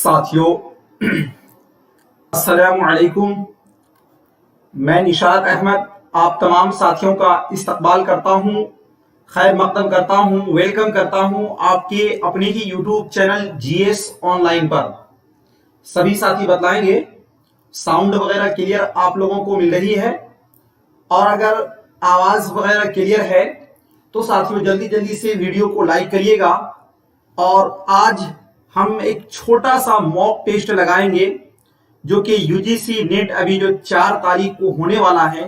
साथियों अस्सलामु अलैकुम। मैं निशात अहमद आप तमाम साथियों का इस्तकबाल करता हूं, खैर मकदम करता हूं, वेलकम करता हूं आपके अपने ही यूट्यूब चैनल जीएस ऑनलाइन पर। सभी साथी बतलाएंगे साउंड वगैरह क्लियर आप लोगों को मिल रही है, और अगर आवाज वगैरह क्लियर है तो साथियों जल्दी जल्दी से वीडियो को लाइक करिएगा। और आज हम एक छोटा सा मॉक टेस्ट लगाएंगे जो कि यूजीसी नेट अभी जो 4 तारीख को होने वाला है,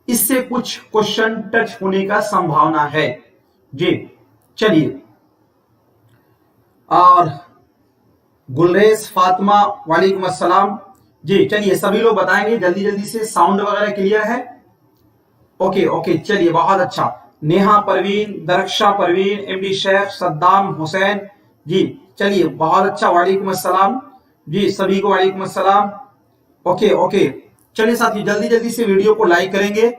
इससे कुछ क्वेश्चन टच होने का संभावना है जी। चलिए, और गुलरेज फातिमा वालेकुम अस्सलाम जी। चलिए सभी लोग बताएंगे जल्दी जल्दी से, साउंड वगैरह क्लियर है? ओके, चलिए बहुत अच्छा। नेहा परवीन, दरक्षा परवीन, एमडी शेख, सद्दाम हुसैन जी, चलिए बहुत अच्छा, वालेकुम अस्सलाम जी, सभी को वालेकुम अस्सलाम। ओके, चलिए साथी जल्दी जल्दी से वीडियो को लाइक करेंगे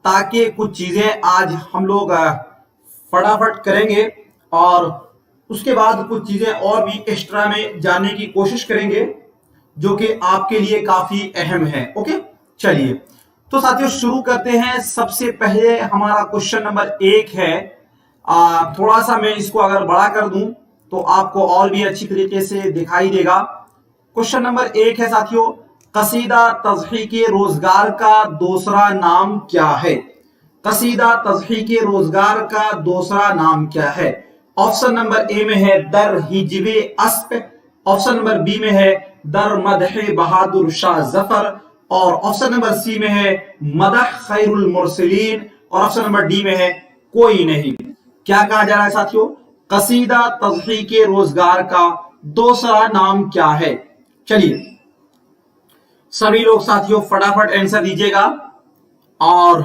ताकि कुछ चीजें आज हम लोग फटाफट करेंगे और उसके बाद कुछ चीजें और भी एक्स्ट्रा में जानने की कोशिश करेंगे जो कि आपके लिए काफी अहम है। ओके, चलिए तो साथियों शुरू करते हैं। सबसे पहले हमारा क्वेश्चन नंबर 1 है। थोड़ा सा मैं इसको अगर बड़ा कर दूं तो आपको और भी अच्छी तरीके से दिखाई देगा। क्वेश्चन नंबर 1 है साथियों, कसीदा तज़हीक़े रोजगार का दूसरा नाम क्या है? कसीदा तज़हीक़े रोजगार का दूसरा नाम क्या है? ऑप्शन नंबर ए में है दर हिजवे अस्प, ऑप्शन नंबर बी में है दर मदह बहादुर शाह जफर, और ऑप्शन नंबर सी में है मदह खैरुल मुरसलीन, और ऑप्शन नंबर डी में है कोई नहीं। क्या कहा जा रहा है साथियों? कसीदा तज़हीक़े रोजगार का दूसरा नाम क्या है? चलिए सभी लोग साथियों फटाफट आंसर दीजिएगा। और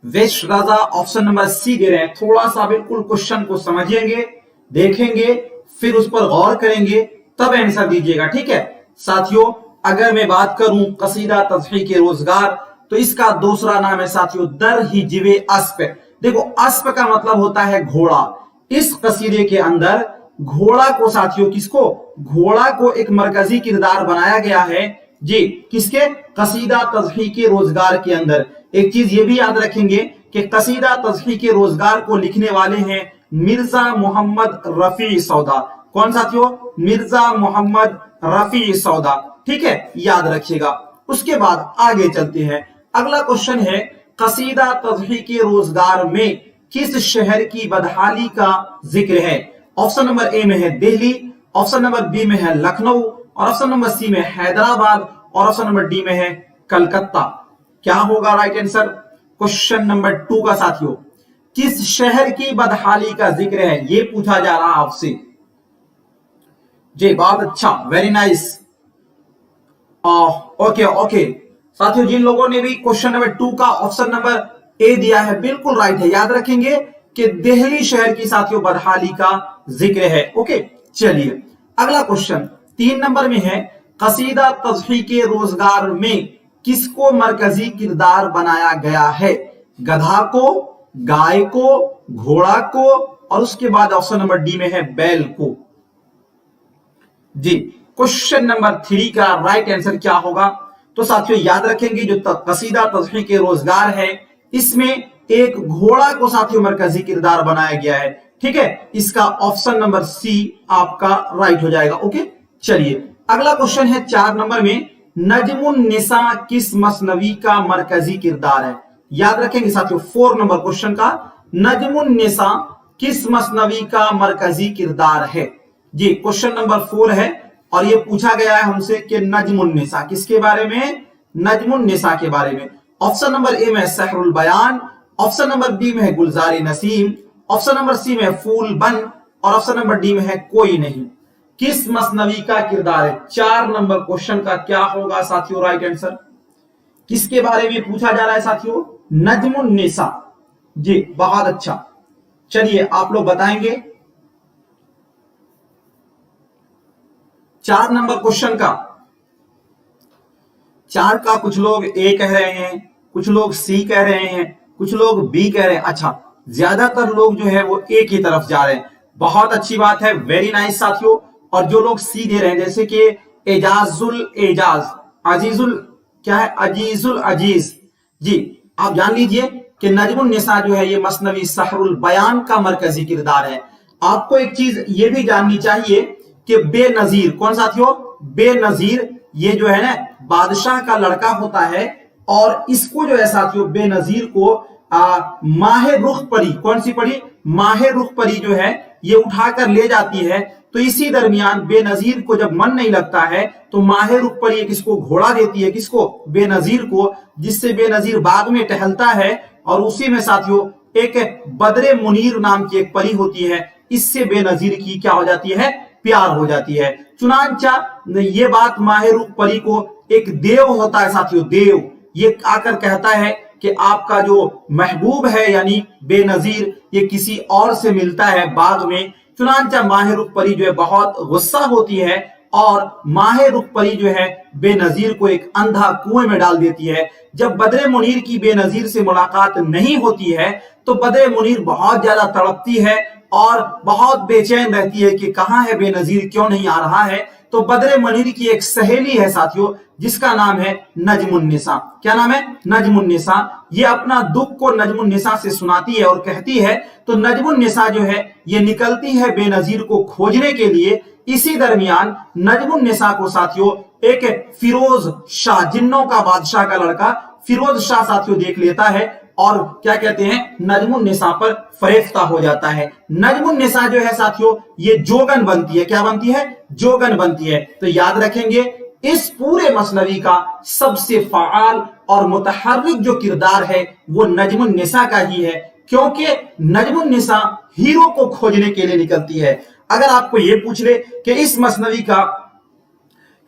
वेस्ट रजा ऑप्शन नंबर सी दे रहे हैं। थोड़ा सा बिल्कुल क्वेश्चन को समझेंगे, देखेंगे, फिर उस पर गौर करेंगे, तब आंसर दीजिएगा, ठीक है साथियों। अगर मैं बात करूं कसीदा तज़हीक़े रोजगार तो इसका दूसरा नाम है साथियों दर हिजवे अस्प। देखो अस्प का मतलब होता है घोड़ा। इस कसीदे के अंदर घोड़ा को साथियों, किसको? घोड़ा को एक मरकजी किरदार बनाया गया है जी। किसके? कसीदा तज़हीक़े रोजगार के अंदर। एक चीज ये भी याद रखेंगे कि कसीदा तज़हीक़े रोजगार को लिखने वाले हैं मिर्जा मोहम्मद रफी सौदा। कौन साथियों? मिर्जा मोहम्मद रफी सौदा, ठीक है, याद रखिएगा। उसके बाद आगे चलते हैं। अगला क्वेश्चन है, कसीदा तज़हीक़े रोजगार में किस शहर की बदहाली का जिक्र है? ऑप्शन नंबर ए में है दिल्ली, ऑप्शन नंबर बी में है लखनऊ, और ऑप्शन नंबर सी में हैदराबाद, और ऑप्शन नंबर डी में है कलकत्ता। क्या होगा राइट आंसर क्वेश्चन नंबर 2 का साथियों? किस शहर की बदहाली का जिक्र है, ये पूछा जा रहा है आपसे जी। बहुत अच्छा, वेरी नाइस। ओके साथियों, जिन लोगों ने भी क्वेश्चन नंबर 2 का ऑप्शन नंबर ए दिया है बिल्कुल राइट है। याद रखेंगे कि दिल्ली शहर की साथियों बदहाली का जिक्र है। ओके, चलिए अगला क्वेश्चन 3 नंबर में है, कसीदा तज़हीक़े रोजगार में किसको मरकजी किरदार बनाया गया है? गधा को, गाय को, घोड़ा को, और उसके बाद ऑप्शन नंबर डी में है बैल को जी। क्वेश्चन नंबर 3 का राइट आंसर क्या होगा? तो साथियों याद रखेंगे जो कसीदा तज़हीक़े रोजगार है इसमें एक घोड़ा को साथियों मरकजी किरदार बनाया गया है, ठीक है। इसका ऑप्शन नंबर सी आपका राइट हो जाएगा। ओके, चलिए अगला क्वेश्चन है 4 नंबर में, नजमुन निसा किस मसनवी का मरकजी किरदार है? याद रखेंगे साथियों 4 नंबर क्वेश्चन का, नजमुन निसा किस मसनवी का मरकजी किरदार है जी। क्वेश्चन नंबर 4 है और ये पूछा गया है हमसे कि नजमुन निसा किसके बारे में? नजमुन निसा के बारे में। ऑप्शन नंबर ए में सहरुल बयान, ऑप्शन नंबर बी में है Gulzari Naseem, option number C में फूल बन, और ऑप्शन नंबर डी में है कोई नहीं। किस मसनवी का किरदार है? 4 नंबर क्वेश्चन का क्या होगा साथियों राइट आंसर? किसके बारे में पूछा जा रहा है साथियों? नजमुन निसा जी। बहुत अच्छा, चलिए आप लोग बताएंगे 4 नंबर क्वेश्चन का। 4 का कुछ लोग ए कह रहे हैं, कुछ लोग सी कह रहे हैं, कुछ लोग बी कह रहे हैं। अच्छा, ज्यादातर लोग जो है वो ए की तरफ जा रहे हैं। बहुत अच्छी बात है, वेरी नाइस साथियों। और जो लोग सी दे रहे हैं जैसे कि एजाजुल एजाज, अजीजुल क्या है, अजीजुल अजीज। जी आप जान लीजिए कि नजमुन निसा जो है ये मसनवी सहरुल बयान का मरकजी किरदार है। आपको एक चीज ये भी जाननी चाहिए कि बेनजीर कौन साथियों, बेनजीर ये जो है ना बादशाह का लड़का होता है, और इसको जो है साथियों बेनजीर को माहे रुख परी, कौन सी परी, माहे रुख परी जो है ये उठाकर ले जाती है। तो इसी दरमियान बेनजीर को जब मन नहीं लगता है तो माहे रुख परी किसको घोड़ा देती है, किसको, बेनजीर को, जिससे बेनजीर बाग में टहलता है, और उसी में साथियों एक बदरे मुनीर नाम की एक परी होती है, इससे बेनजीर की क्या हो जाती है, प्यार हो जाती है। चुनांचा ये बात माहे रुख परी को एक देव होता है साथियों, देव, ये आकर कहता है कि आपका जो महबूब है यानी बेनजीर ये किसी और से मिलता है बाग में। चुनांचा माहे रुख परी जो है बहुत गुस्सा होती है, और माहे रुख परी जो है बेनजीर को एक अंधा कुएं में डाल देती है। जब बदरे मुनीर की बेनजीर से मुलाकात नहीं होती है तो बदरे मुनीर बहुत ज्यादा तड़पती है और बहुत बेचैन रहती है कि कहां है बेनजीर, क्यों नहीं आ रहा है। तो बदरे मुनीर की एक सहेली है साथियों जिसका नाम है नजमुन निसा। क्या नाम है, नजमुन निसा। ये अपना दुख को नजमुन निसा से सुनाती है और कहती है, तो नजमुन निसा जो है ये निकलती है बेनजीर को खोजने के लिए। इसी दरमियान नजमुन निसा को साथियों एक फिरोज शाह, जिन्नों का बादशाह का लड़का फिरोज शाह साथियों देख लेता है, और क्या कहते हैं, नजमुन निसा पर फरेफ्ता हो जाता है। नजमुन निसा जो है साथियों ये जोगन बनती है, क्या बनती है, जोगन बनती है। तो याद रखेंगे इस पूरे मसनवी का सबसे फाल और मुतहर्रिक जो किरदार है वो नजमुन निसा का ही है, क्योंकि नजमुन निसा हीरो को खोजने के लिए निकलती है। अगर आपको यह पूछ ले कि इस मसनवी का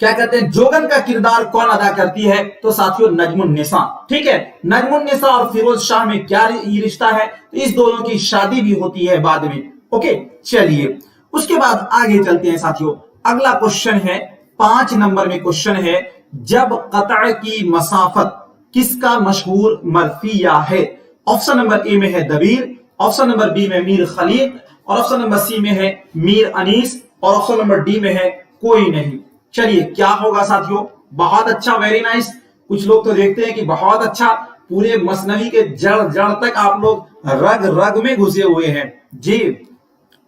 क्या कहते हैं जोगन का किरदार कौन अदा करती है, तो साथियों नजमुन निसा। ठीक है, नजमुन निसा और फिरोज शाह में क्या रिश्ता है, तो इस दोनों की शादी भी होती है बाद में। ओके चलिए उसके बाद आगे चलते हैं साथियों। अगला क्वेश्चन है 5 नंबर में क्वेश्चन है, जब कतअ की मसाफत किसका मशहूर मरफिया है। ऑप्शन नंबर ए में है दबीर, ऑप्शन नंबर बी में मीर खलीक, और ऑप्शन नंबर सी में है मीर अनीस, और ऑप्शन नंबर डी में है कोई नहीं। चलिए क्या होगा साथियों, बहुत अच्छा, वेरी नाइस। कुछ लोग तो देखते हैं कि बहुत अच्छा, पूरे मसनवी के जड़ जड़ तक आप लोग रग रग में घुसे हुए हैं जी।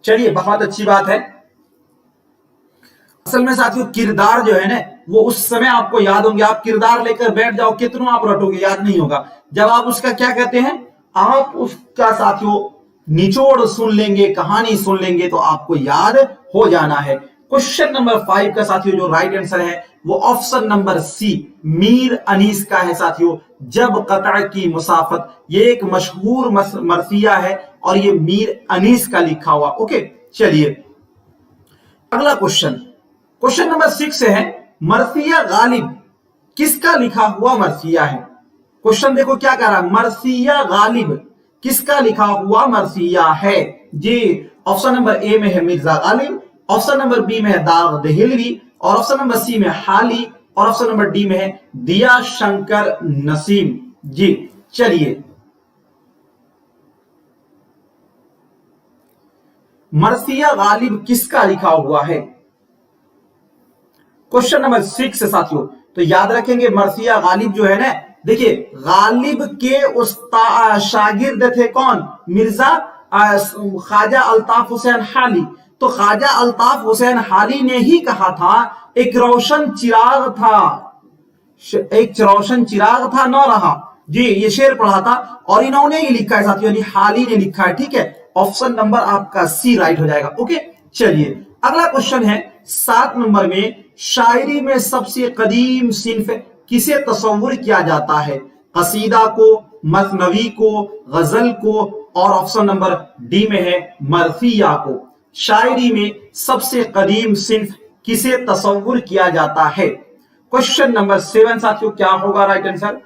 चलिए बहुत अच्छी बात है। असल में साथियों किरदार जो है ना वो उस समय आपको याद होंगे, आप किरदार लेकर बैठ जाओ कितना आप रटोगे, याद नहीं होगा। जब आप उसका क्या कहते हैं, आप उसका साथियों निचोड़ सुन लेंगे, कहानी सुन लेंगे, तो आपको याद हो जाना है। क्वेश्चन नंबर 5 का साथियों जो राइट आंसर है वो option number C Meer Anees का है साथियों। जब कतअ की मुसाफत ये एक मशहूर मरफिया है और ये मीर अनीस का लिखा हुआ। ओके चलिए अगला क्वेश्चन, क्वेश्चन नंबर 6 है, मरफिया गालिब किसका लिखा हुआ मरफिया है। क्वेश्चन देखो क्या कह रहा है, मरफिया गालिब किसका लिखा हुआ मरफिया है जी। ऑप्शन नंबर ए में है Mirza Ghalib, option number B में है दाग दहिलवी, और ऑप्शन नंबर सी में हाली, और ऑप्शन नंबर डी में है दिया शंकर नसीम जी। चलिए मरसिया गालिब किसका लिखा हुआ है, क्वेश्चन नंबर 6 साथियों। तो याद रखेंगे मरसिया गालिब जो है ना, देखिए गालिब के उस्ताद शागिर्द थे कौन, मिर्जा ख्वाजा अल्ताफ हुसैन हाली। तो ख्वाजा अल्ताफ हुसैन हाली ने ही कहा था एक रोशन चिराग था, एक रोशन चिराग था न रहा जी, ये शेर पढ़ा था और इन्होंने ही लिखा है साथियों, यानी हाली ने लिखा है। ठीक है, ऑप्शन नंबर आपका सी राइट हो जाएगा। ओके चलिए अगला क्वेश्चन है 7 नंबर में, शायरी में सबसे कदीम सिन्फ किसे तस्वुर किया जाता है, कसीदा को, मसनवी को, गजल को, और ऑप्शन नंबर डी में है मरफिया को। शायरी में सबसे कदीम सिन्फ किसे तस्वुर किया जाता है। क्वेश्चन नंबर 7 साथियों क्या होगा राइट आंसर,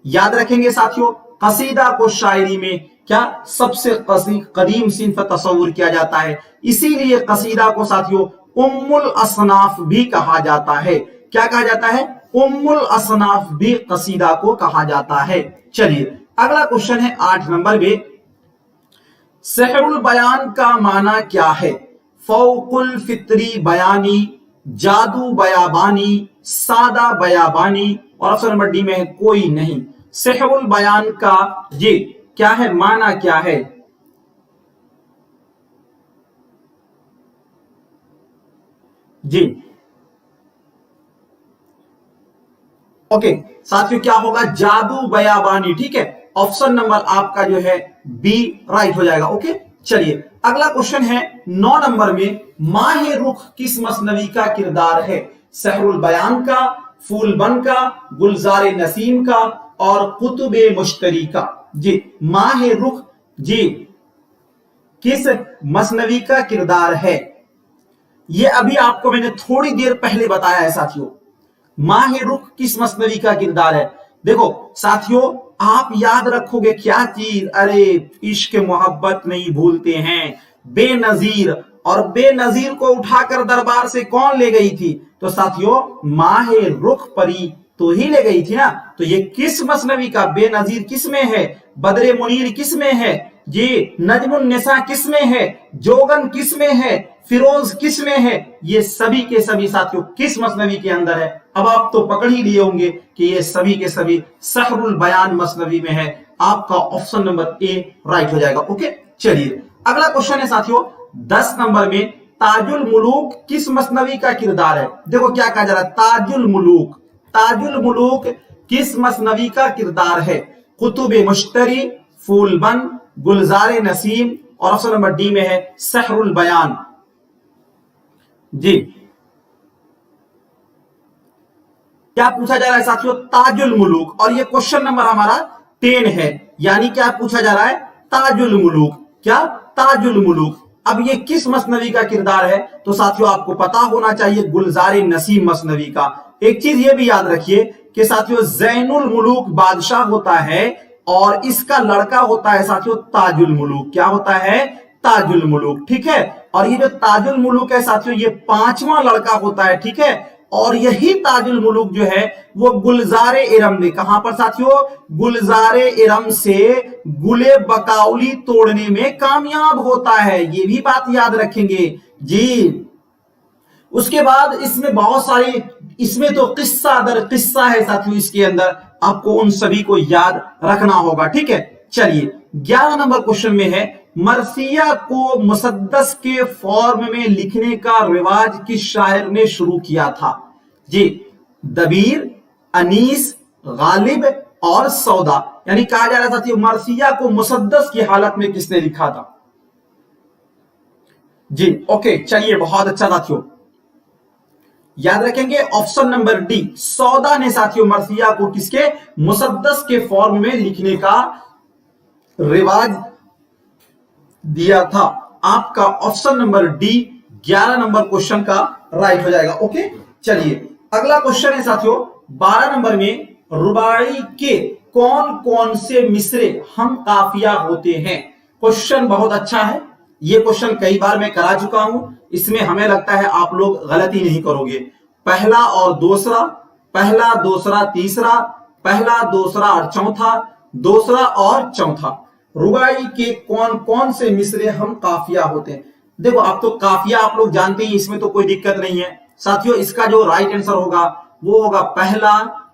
याद रखेंगे साथियों कसीदा को शायरी में क्या सबसे कदीम सिन्फ तस्वुर किया जाता है, इसीलिए कसीदा को साथियों उम्मुल असनाफ भी कहा जाता है। क्या कहा जाता है, उम्मुल असनाफ भी कसीदा को कहा जाता है। चलिए अगला क्वेश्चन है 8 नंबर में, सहरुल बयान का माना क्या है, फौकुल फित्री बयानी, जादू बयाबानी, सादा बयाबानी, और ऑप्शन नंबर डी में है कोई नहीं। सेहरुल बयान का ये क्या है, माना क्या है? जी ओके साथियों, क्या होगा? जादू बयाबानी। ठीक है, ऑप्शन नंबर आपका जो है बी राइट हो जाएगा। ओके चलिए अगला क्वेश्चन है 9 नंबर में, माह रुख किस मसनवी का किरदार है? सहरुल बयान का, फूलबन का, गुलजार नसीम का, और कुतुबे मुश्तरी का। जी माह रुख जी किस मसनवी का किरदार है? ये अभी आपको मैंने थोड़ी देर पहले बताया है साथियों। माह रुख किस मसनवी का किरदार है? देखो साथियों, आप याद रखोगे क्या चीज? अरे इश्क मोहब्बत नहीं भूलते हैं, बेनजीर। और बेनजीर को उठाकर दरबार से कौन ले गई थी? तो साथियों माह रुख परी तो ही ले गई थी ना। तो ये किस मसनवी का? बेनजीर किस में है? बदरे मुनीर किस में है? ये नजमुन निसा किस में है? जोगन किस में है? फिरोज किस में है? ये सभी के सभी साथियों किस मसनवी के अंदर है? अब आप तो पकड़ ही लिए होंगे कि ये सभी के सभी सहरुल बयान मसनवी में है। आपका ऑप्शन नंबर ए राइट हो जाएगा। ओके चलिए अगला क्वेश्चन है साथियों 10 नंबर में, ताजुल मुलूक किस मसनवी का किरदार है? देखो क्या कहा जा रहा है, ताजुल मुलूक। ताजुल मुलूक किस मसनवी का किरदार है? कुतुबे मुश्तरी, फूलबन, गुलजार नसीम, और ऑप्शन नंबर डी में है सहरुल बयान। जी क्या पूछा जा रहा है साथियों? ताजुल मुलूक। और ये क्वेश्चन नंबर हमारा 10 है, यानी क्या पूछा जा रहा है? ताजुल मुलूक। क्या? ताजुल मुलूक। अब ये किस मसनवी का किरदार है? तो साथियों आपको पता होना चाहिए गुलजार नसीम मसनवी का। एक चीज ये भी याद रखिए कि साथियों ज़ैनुल मुलूक बादशाह होता है और इसका लड़का होता है साथियों ताजुल मुलूक। क्या होता है? ताजुल मुलूक। ठीक है, और ये जो ताजुल मुलूक है साथियों ये 5वां लड़का होता है। ठीक है, और यही ताजुल मुलूक जो है वो गुलजार इरम ने, कहां पर साथियों? गुलजार इरम से गुले बकाउली तोड़ने में कामयाब होता है। ये भी बात याद रखेंगे जी। उसके बाद इसमें बहुत सारी, इसमें तो किस्सा दर किस्सा है साथियों इसके अंदर, आपको उन सभी को याद रखना होगा। ठीक है चलिए 11 नंबर क्वेश्चन में है, मरसिया को मुसद्दस के फॉर्म में लिखने का रिवाज किस शायर ने शुरू किया था? जी दबीर, अनीस, गालिब और सौदा। यानी कहा जा रहा था मरसिया को मुसद्दस की हालत में किसने लिखा था? जी ओके चलिए बहुत अच्छा साथियों, याद रखेंगे ऑप्शन नंबर डी, सौदा ने साथियों मरसिया को किसके? मुसद्दस के फॉर्म में लिखने का रिवाज दिया था। आपका option number D 11 number question का राइट हो जाएगा। ओके चलिए अगला क्वेश्चन है साथियों 12 नंबर में, रुबाई के कौन कौन से मिसरे हम काफिया होते हैं? क्वेश्चन बहुत अच्छा है, ये क्वेश्चन कई बार मैं करा चुका हूं, इसमें हमें लगता है आप लोग गलती नहीं करोगे। पहला और दूसरा, पहला दूसरा तीसरा, पहला दूसरा और चौथा, दूसरा और चौथा, रुबाई के कौन कौन से मिसरे हम काफिया होते हैं? देखो अब तो काफिया आप लोग जानते हैं, इसमें तो कोई दिक्कत नहीं है साथियों। इसका जो राइट आंसर होगा वो होगा पहला,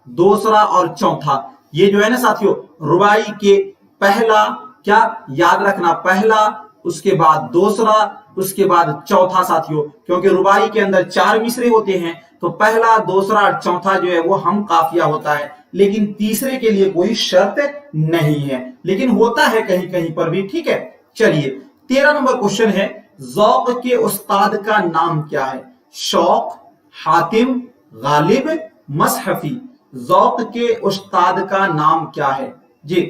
दूसरा और चौथा। ये जो है ना साथियों रुबाई के पहला, क्या याद रखना, पहला, उसके बाद दूसरा, उसके बाद चौथा साथियों, क्योंकि रुबाई के अंदर 4 मिसरे होते हैं तो पहला, दूसरा और चौथा जो है वो हम काफिया होता है। लेकिन तीसरे के लिए कोई शर्त नहीं है, लेकिन होता है कहीं कहीं पर भी। ठीक है चलिए 13 नंबर क्वेश्चन है, ज़ौक़ के उस्ताद का नाम क्या है? शौक, हातिम, गालिब, मसहफी। ज़ौक़ के उस्ताद का नाम क्या है? जी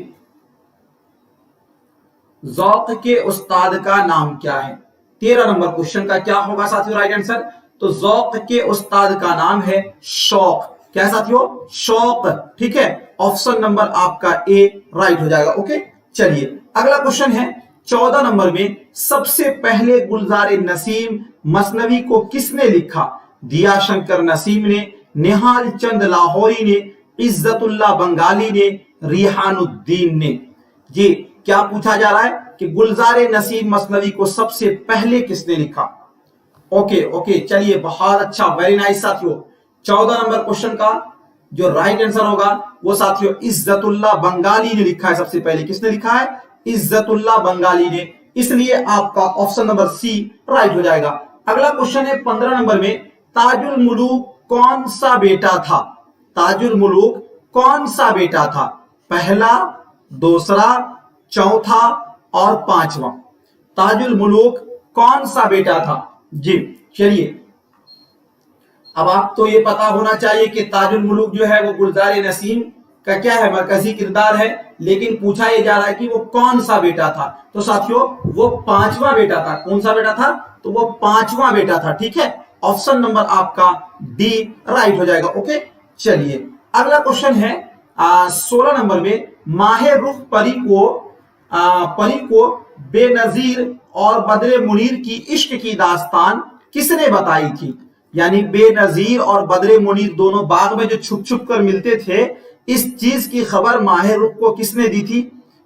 ज़ौक़ के उस्ताद का नाम क्या है? 13 नंबर क्वेश्चन का क्या होगा साथियों राइट आंसर? तो ज़ौक़ के उस्ताद का नाम है शौक। क्या साथियों? शौक। ठीक है, ऑप्शन नंबर आपका ए राइट हो जाएगा। ओके चलिए अगला क्वेश्चन है 14 नंबर में, सबसे पहले गुलजार नसीम मसनवी को किसने लिखा? दिया शंकर नसीम ने, निहाल चंद लाहौरी ने, इज्जतुल्लाह बंगाली ने, रिहानुद्दीन ने। जी क्या पूछा जा रहा है कि गुलजार नसीम मसनवी को सबसे पहले किसने लिखा? ओके ओके, चलिए बहुत अच्छा, वेरी नाइस साथियों। 14 नंबर क्वेश्चन का जो राइट आंसर होगा वो साथियों इज्जतुल्लाह बंगाली ने लिखा है। सबसे पहले किसने लिखा है? इज्जतुल्लाह बंगाली ने, इसलिए आपका ऑप्शन नंबर सी राइट हो जाएगा। अगला क्वेश्चन है 15 नंबर में, ताजुल मुलूक कौन सा बेटा था? ताजुल मुलूक कौन सा बेटा था? पहला, दूसरा, चौथा और पांचवा। ताजुल मुलूक कौन सा बेटा था? जी चलिए, अब आप तो ये पता होना चाहिए कि ताजुल मुलूक जो है वो गुलजार नसीम का क्या है, मरकजी किरदार है, लेकिन पूछा यह जा रहा है कि वो कौन सा बेटा था। तो साथियों वो पांचवा बेटा था। कौन सा बेटा था? तो वो पांचवा बेटा था। ठीक है, ऑप्शन नंबर आपका डी राइट हो जाएगा। ओके, चलिए अगला क्वेश्चन है 16 नंबर में, माहे रुख परी को बेनजीर और बदरे मुनीर की इश्क की दास्तान किसने बताई थी? यानी बेनजीर और बदरे मुनीर दोनों बाग में जो छुप छुप कर मिलते थे, इस चीज की खबर माहे रुख को किसने दी थी?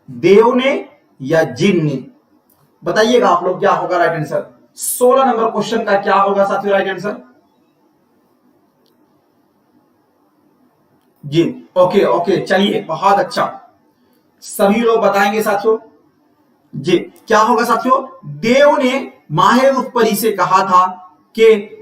देव ने या जिन ने? बताइएगा आप लोग क्या होगा राइट आंसर। 16 नंबर क्वेश्चन का क्या होगा साथियों राइट आंसर? जी ओके ओके, चलिए बहुत अच्छा, सभी लोग बताएंगे साथियों। जी क्या होगा साथियों? देव ने माहे रुख परी से कहा था कि